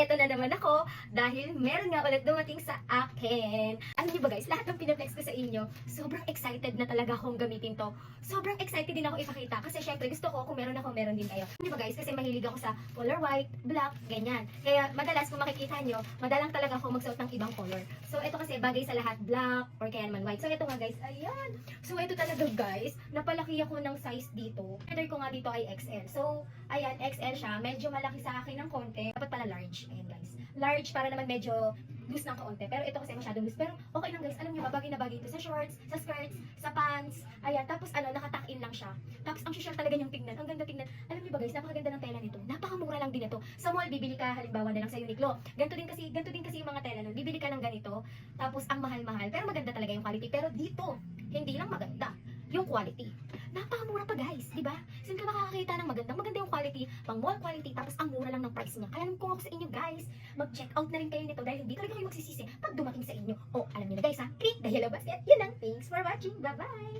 eto na naman ako dahil meron nga ulit dumating sa akin. Alam niyo ba guys, lahat ng pinaplex ko sa inyo, sobrang excited na talaga akong gamitin to. Sobrang excited din ako ipakita kasi syempre gusto ko kung meron ako, meron din kayo. Alam niyo ba guys, kasi mahilig ako sa color white, black, ganyan. Kaya madalas kung makikita niyo, madalang talaga ako magsuot ng ibang color. So ito kasi bagay sa lahat, black or kaya naman white. So ito nga guys, ayan. So ito talaga guys, napalaki ako ng size dito. Order ko nga dito ay XL. So ayan, XL siya, medyo malaki sa akin ng konti. Dapat pala large. Ayan guys. Large para naman medyo loose ng kaunti. Pero ito kasi masyadong loose. Pero okay lang guys. Alam niyo ba, bagay na bagay ito sa shorts, sa skirts, sa pants. Ayan. Tapos nakatuck-in lang siya. Tapos ang social talaga niyang tingnan. Ang ganda tingnan. Alam niyo ba guys, napakaganda ng tela nito. Napakamura lang din ito. Sa mall, bibili ka halimbawa na lang sa Uniqlo. Ganito din kasi yung mga tela nun. Bibili ka ng ganito. Tapos ang mahal-mahal. Pero maganda talaga yung quality. Pero dito, hindi lang maganda yung quality. Napakamura pa guys, di ba? Saan ka makakakita ng maganda yung quality, pang mall quality, tapos ang mura lang ng price niya. Kaya kung ako sa inyo guys, mag-check out na rin kayo nito dahil hindi talaga kayo magsisisi pag dumating sa inyo. O, alam niyo na guys ha, click the yellow basket. Yun lang. Thanks for watching. Bye-bye!